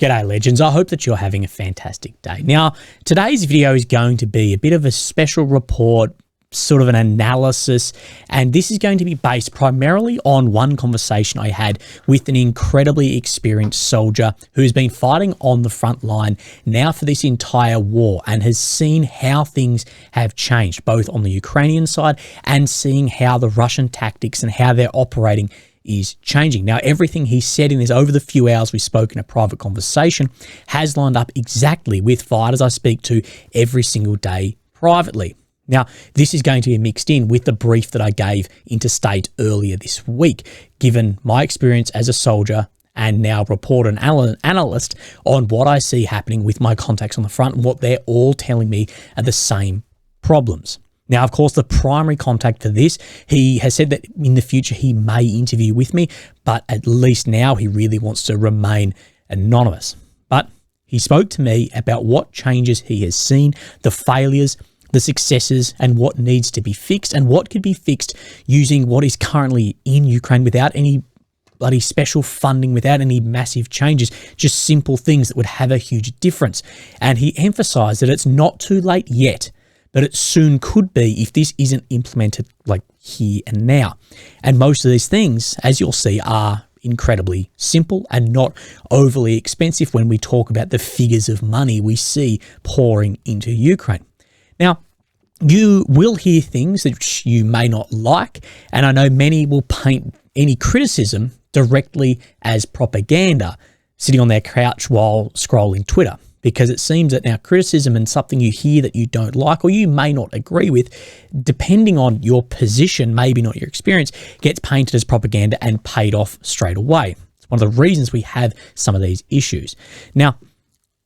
G'day legends, I hope that you're having a fantastic day. Now, today's video is going to be a bit of a special report, sort of an analysis, and this is going to be based primarily on one conversation I had with an incredibly experienced soldier who has been fighting on the front line now for this entire war and has seen how things have changed, both on the Ukrainian side and seeing how the Russian tactics and how they're operating is changing. Now, everything he said in this over the few hours we spoke in a private conversation has lined up exactly with fighters I speak to every single day privately. Now, this is going to be mixed in with the brief that I gave interstate earlier this week, given my experience as a soldier and now reporter and analyst on what I see happening with my contacts on the front and what they're all telling me are the same problems. Now, of course, the primary contact for this, he has said that in the future he may interview with me, but at least now he really wants to remain anonymous. But he spoke to me about what changes he has seen, the failures, the successes, and what needs to be fixed, and what could be fixed using what is currently in Ukraine without any bloody special funding, without any massive changes, just simple things that would have a huge difference. And he emphasized that it's not too late yet, but it soon could be if this isn't implemented like here and now. And most of these things, as you'll see, are incredibly simple and not overly expensive when we talk about the figures of money we see pouring into Ukraine. Now, you will hear things that you may not like, and I know many will paint any criticism directly as propaganda, sitting on their couch while scrolling Twitter, because it seems that now criticism and something you hear that you don't like or you may not agree with, depending on your position, maybe not your experience, gets painted as propaganda and paid off straight away. It's one of the reasons we have some of these issues. Now,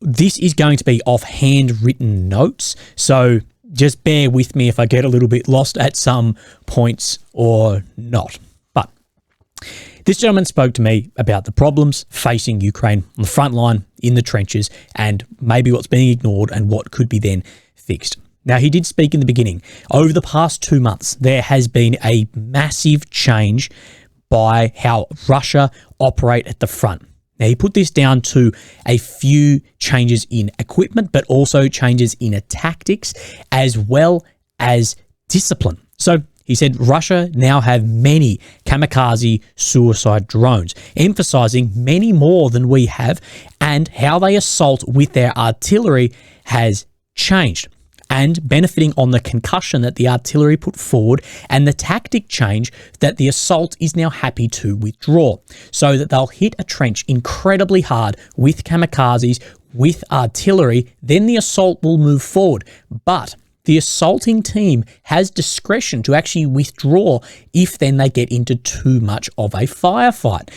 this is going to be off handwritten notes, so just bear with me if I get a little bit lost at some points or not. But this gentleman spoke to me about the problems facing Ukraine on the front line, in the trenches, and maybe what's being ignored and what could be then fixed. Now, he did speak in the beginning. Over the past 2 months, there has been a massive change by how Russia operate at the front. Now, he put this down to a few changes in equipment, but also changes in tactics as well as discipline. So he said Russia now have many kamikaze suicide drones, emphasizing many more than we have, and how they assault with their artillery has changed, and benefiting on the concussion that the artillery put forward and the tactic change that the assault is now happy to withdraw, so that they'll hit a trench incredibly hard with kamikazes, with artillery, then the assault will move forward. But the assaulting team has discretion to actually withdraw if then they get into too much of a firefight,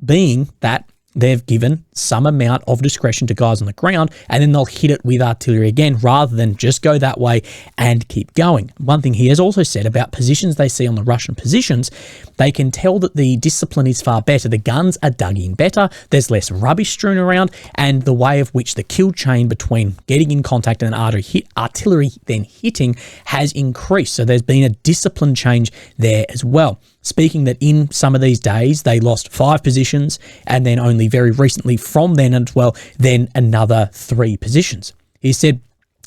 being that they've given some amount of discretion to guys on the ground, and then they'll hit it with artillery again rather than just go that way and keep going. One thing he has also said about positions they see on the Russian positions, they can tell that the discipline is far better. The guns are dug in better, there's less rubbish strewn around, and the way of which the kill chain between getting in contact and artillery then hitting has increased. So there's been a discipline change there as well. Speaking that in some of these days, they lost 5 positions, and then only very recently from then as well, then another 3 positions. He said,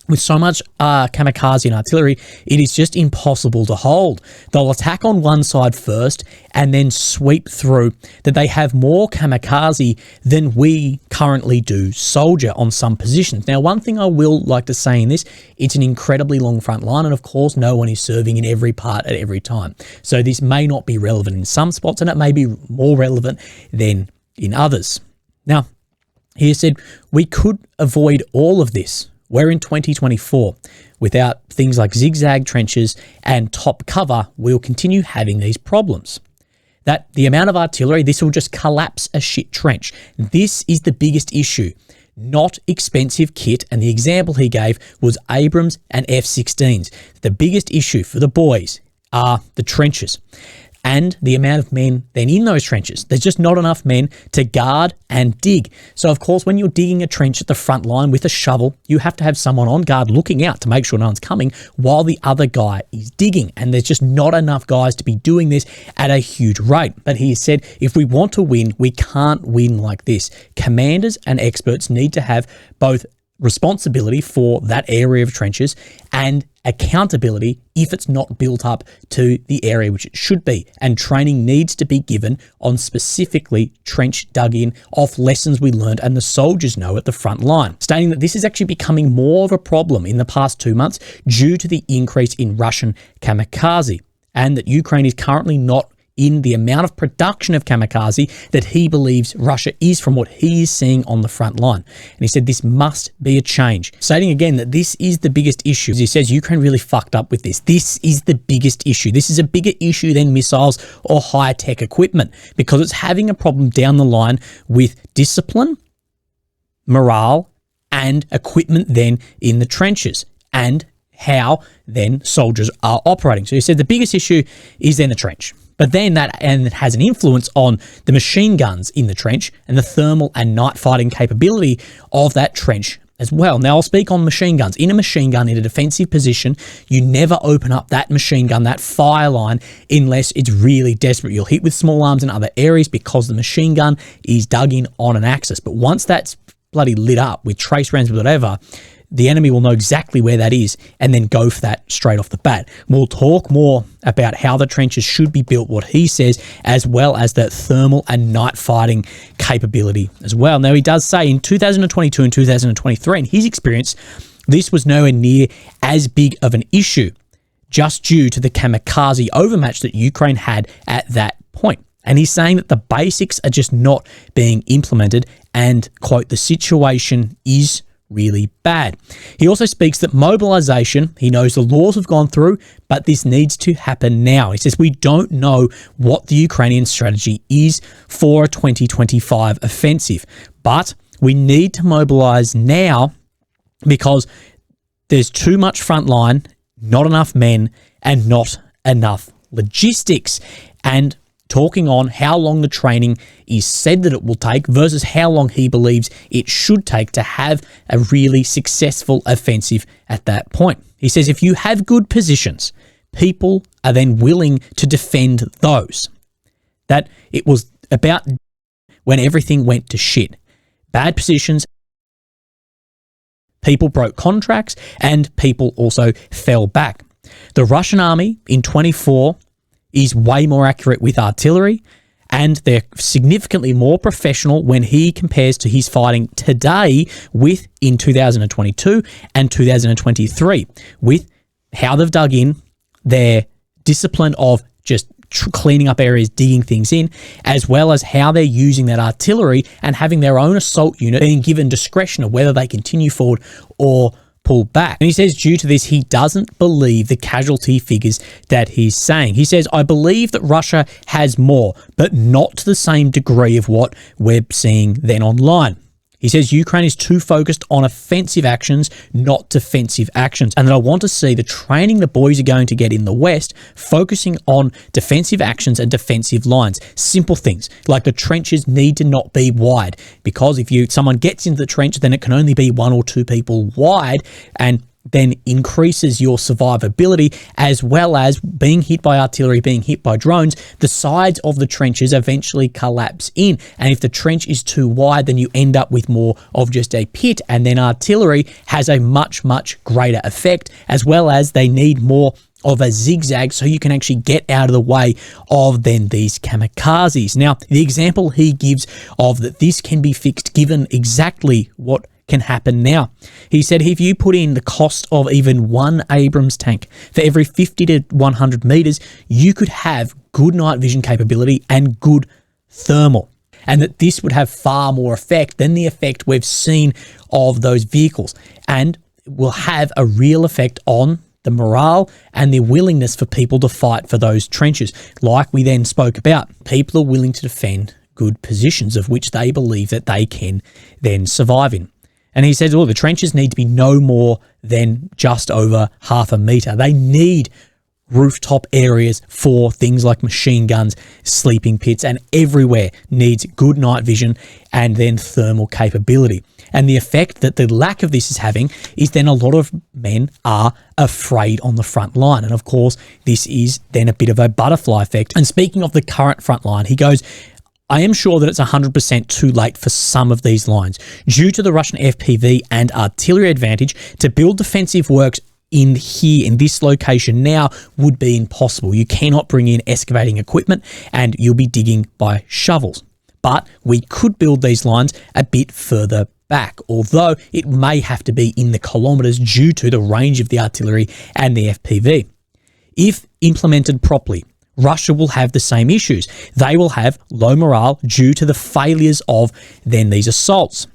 with so much kamikaze and artillery, it is just impossible to hold. They'll attack on one side first and then sweep through, that they have more kamikaze than we currently do soldier on some positions. Now, one thing I will like to say in this, it's an incredibly long front line, and of course, no one is serving in every part at every time. So this may not be relevant in some spots, and it may be more relevant than in others. Now, he said, we could avoid all of this. We're in 2024. Without things like zigzag trenches and top cover, we'll continue having these problems. That the amount of artillery, this will just collapse a shit trench. This is the biggest issue, not expensive kit. And the example he gave was Abrams and F-16s. The biggest issue for the boys are the trenches. and the amount of men then in those trenches. There's just not enough men to guard and dig. So of course, when you're digging a trench at the front line with a shovel, you have to have someone on guard looking out to make sure no one's coming while the other guy is digging. And there's just not enough guys to be doing this at a huge rate. But he said, if we want to win, we can't win like this. Commanders and experts need to have both responsibility for that area of trenches and accountability if it's not built up to the area which it should be. And training needs to be given on specifically trench dug in off lessons we learned and the soldiers know at the front line, stating that this is actually becoming more of a problem in the past 2 months due to the increase in Russian kamikaze, and that Ukraine is currently not in the amount of production of kamikaze that he believes Russia is from what he is seeing on the front line. And he said this must be a change, stating again that this is the biggest issue. As he says, Ukraine really fucked up with this. This is the biggest issue. This is a bigger issue than missiles or high-tech equipment, because it's having a problem down the line with discipline, morale, and equipment then in the trenches, and how then soldiers are operating. So he said the biggest issue is then the trench. But then it has an influence on the machine guns in the trench and the thermal and night fighting capability of that trench as well. Now, I'll speak on machine guns. In a machine gun, in a defensive position, you never open up that machine gun, that fire line, unless it's really desperate. You'll hit with small arms in other areas because the machine gun is dug in on an axis. But once that's bloody lit up with trace rounds, with whatever, the enemy will know exactly where that is and then go for that straight off the bat. We'll talk more about how the trenches should be built, what he says, as well as the thermal and night fighting capability as well. Now, he does say in 2022 and 2023, in his experience, this was nowhere near as big of an issue, just due to the kamikaze overmatch that Ukraine had at that point. And he's saying that the basics are just not being implemented and, quote, the situation is really bad. He also speaks that mobilization, he knows the laws have gone through, but this needs to happen now. He says we don't know what the Ukrainian strategy is for a 2025 offensive, but we need to mobilize now because there's too much front line, not enough men, and not enough logistics. And talking on how long the training is said that it will take versus how long he believes it should take to have a really successful offensive at that point. He says if you have good positions, people are then willing to defend those. That it was about when everything went to shit. Bad positions, people broke contracts, and people also fell back. The Russian army in 24 is way more accurate with artillery, and they're significantly more professional when he compares to his fighting today with in 2022 and 2023, with how they've dug in, their discipline of just cleaning up areas, digging things in, as well as how they're using that artillery and having their own assault unit being given discretion of whether they continue forward or pull back. And he says due to this, he doesn't believe the casualty figures that he's saying. He says, I believe that Russia has more, but not to the same degree of what we're seeing then online. He says Ukraine is too focused on offensive actions, not defensive actions, and that I want to see the training the boys are going to get in the West focusing on defensive actions and defensive lines. Simple things like the trenches need to not be wide, because if someone gets into the trench, then it can only be 1 or 2 people wide, and then increases your survivability, as well as being hit by artillery, being hit by drones. The sides of the trenches eventually collapse in, and if the trench is too wide, then you end up with more of just a pit, and then artillery has a much, much greater effect, as well as they need more of a zigzag so you can actually get out of the way of then these kamikazes. Now, the example he gives of that this can be fixed given exactly what can happen now. He said if you put in the cost of even one Abrams tank for every 50 to 100 meters, you could have good night vision capability and good thermal, and that this would have far more effect than the effect we've seen of those vehicles, and will have a real effect on the morale and the willingness for people to fight for those trenches. Like we then spoke about, people are willing to defend good positions of which they believe that they can then survive in. And he says, well, the trenches need to be no more than just over half a metre. They need rooftop areas for things like machine guns, sleeping pits, and everywhere needs good night vision and then thermal capability. And the effect that the lack of this is having is then a lot of men are afraid on the front line. And of course, this is then a bit of a butterfly effect. And speaking of the current front line, he goes, I am sure that it's 100% too late for some of these lines. Due to the Russian FPV and artillery advantage, to build defensive works in here, in this location now, would be impossible. You cannot bring in excavating equipment and you'll be digging by shovels. But we could build these lines a bit further back, although it may have to be in the kilometres due to the range of the artillery and the FPV. If implemented properly, Russia will have the same issues. They will have low morale due to the failures of then these assaults.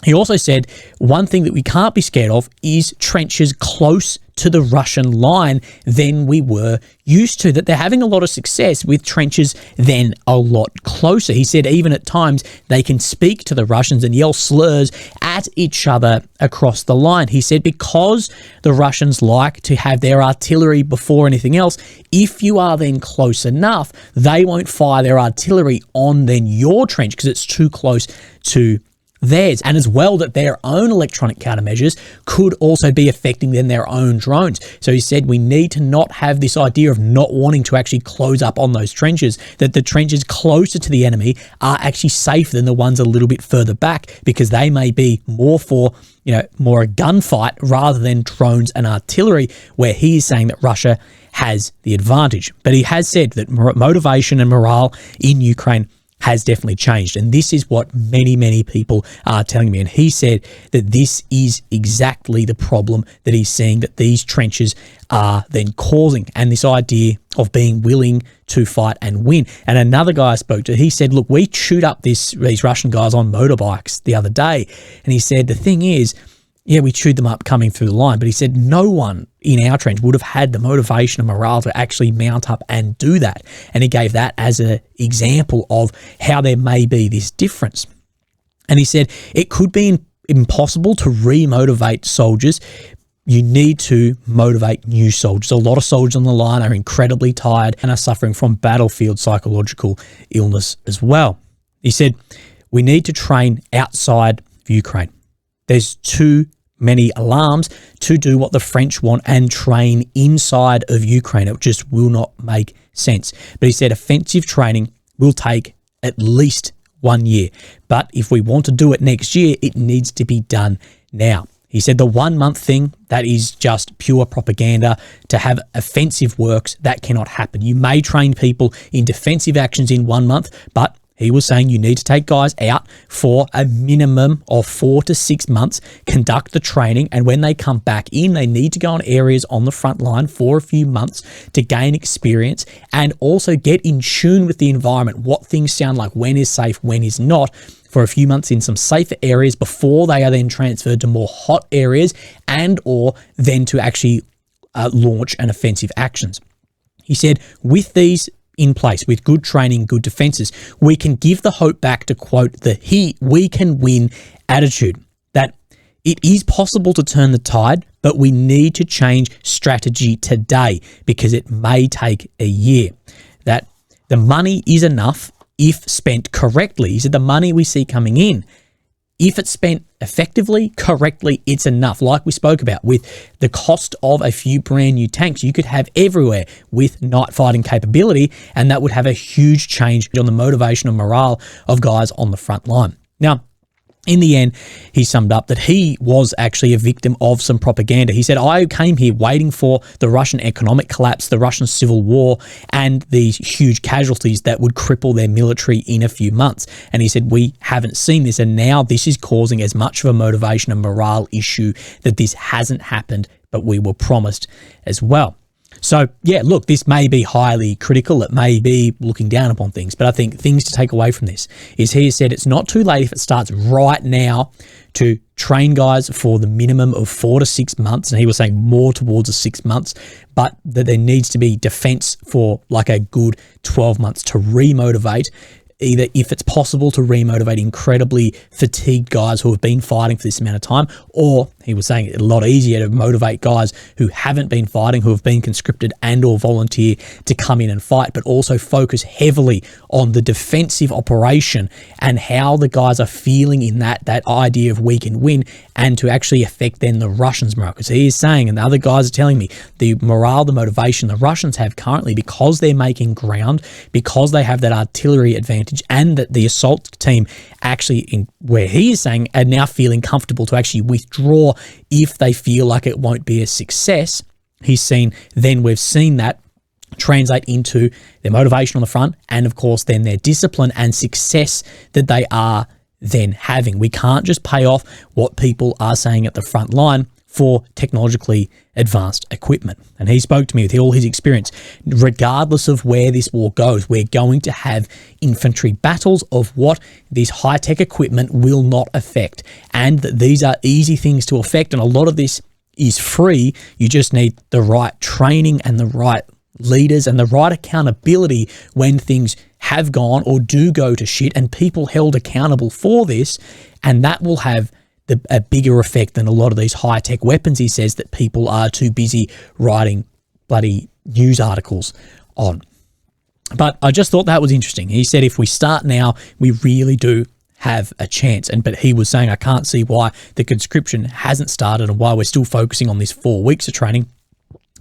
He also said one thing that we can't be scared of is trenches close to the Russian line than we were used to, that they're having a lot of success with trenches then a lot closer. He said even at times they can speak to the Russians and yell slurs at each other across the line. He said because the Russians like to have their artillery before anything else, if you are then close enough, they won't fire their artillery on then your trench because it's too close to theirs, and as well that their own electronic countermeasures could also be affecting then their own drones. So he said we need to not have this idea of not wanting to actually close up on those trenches, that the trenches closer to the enemy are actually safer than the ones a little bit further back because they may be more for, more a gunfight rather than drones and artillery, where he is saying that Russia has the advantage. But he has said that motivation and morale in Ukraine has definitely changed. And this is what many, many people are telling me. And he said that this is exactly the problem that he's seeing, that these trenches are then causing, and this idea of being willing to fight and win. And another guy I spoke to, he said, look, we chewed up these Russian guys on motorbikes the other day. And he said, the thing is, yeah, we chewed them up coming through the line, but he said no one in our trench would have had the motivation and morale to actually mount up and do that. And he gave that as an example of how there may be this difference. And he said it could be impossible to re-motivate soldiers. You need to motivate new soldiers. A lot of soldiers on the line are incredibly tired and are suffering from battlefield psychological illness as well. He said we need to train outside of Ukraine. There's too many alarms to do what the French want and train inside of Ukraine. It just will not make sense. But he said offensive training will take at least 1 year. But if we want to do it next year, it needs to be done now. He said the 1 month thing, that is just pure propaganda. To have offensive works, that cannot happen. You may train people in defensive actions in 1 month, but he was saying you need to take guys out for a minimum of 4 to 6 months, conduct the training, and when they come back in, they need to go on areas on the front line for a few months to gain experience and also get in tune with the environment, what things sound like, when is safe, when is not, for a few months in some safer areas before they are then transferred to more hot areas and or then to actually launch an offensive actions. He said with these in place, with good training, good defenses, we can give the hope back to quote the we can win attitude, that it is possible to turn the tide, but we need to change strategy today because it may take a year. That the money is enough if spent correctly. He said the money we see coming in, if it's spent effectively, correctly, it's enough. Like we spoke about with the cost of a few brand new tanks, you could have everywhere with night fighting capability, and that would have a huge change on the motivation and morale of guys on the front line. Now, in the end, he summed up that he was actually a victim of some propaganda. He said, I came here waiting for the Russian economic collapse, the Russian civil war, and these huge casualties that would cripple their military in a few months. And he said, we haven't seen this, and now this is causing as much of a motivation and morale issue that this hasn't happened, but we were promised as well. So, yeah, look, this may be highly critical. It may be looking down upon things. But I think things to take away from this is he has said it's not too late if it starts right now to train guys for the minimum of 4 to 6 months. And he was saying more towards the 6 months, but that there needs to be defense for like a good 12 months to remotivate. Either if it's possible to remotivate incredibly fatigued guys who have been fighting for this amount of time, or He was saying it's a lot easier to motivate guys who haven't been fighting, who have been conscripted and or volunteer to come in and fight, but also focus heavily on the defensive operation and how the guys are feeling in that idea of we can win, and to actually affect then the Russians' morale. Because he is saying, and the other guys are telling me, the morale, the motivation the Russians have currently, because they're making ground, because they have that artillery advantage, and that the assault team actually, in where he is saying, are now feeling comfortable to actually withdraw if they feel like it won't be a success. We've seen that translate into their motivation on the front, and of course then their discipline and success that they are then having. We can't just pay off what people are saying at the front line for technologically advanced equipment. And he spoke to me with all his experience. Regardless of where this war goes, we're going to have infantry battles of what this high-tech equipment will not affect, and that these are easy things to affect, and a lot of this is free. You just need the right training and the right leaders and the right accountability when things have gone or do go to shit, and people held accountable for this, and that will have a bigger effect than a lot of these high-tech weapons, he says, that people are too busy writing bloody news articles on. But I just thought that was interesting. He said if we start now, we really do have a chance. But he was saying, I can't see why the conscription hasn't started and why we're still focusing on this 4 weeks of training,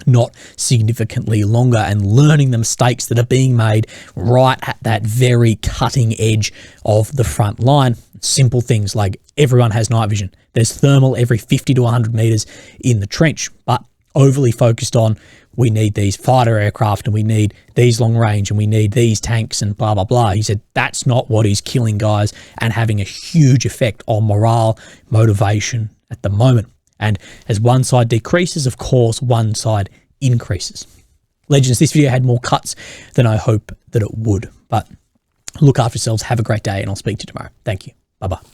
not significantly longer, and learning the mistakes that are being made right at that very cutting edge of the front line. Simple things like everyone has night vision. There's thermal every 50 to 100 meters in the trench, but overly focused on we need these fighter aircraft and we need these long range and we need these tanks and blah, blah, blah. He said that's not what is killing guys and having a huge effect on morale, motivation at the moment. And as one side decreases, of course, one side increases. Legends, this video had more cuts than I hope that it would, but look after yourselves. Have a great day, and I'll speak to you tomorrow. Thank you. Bye-bye.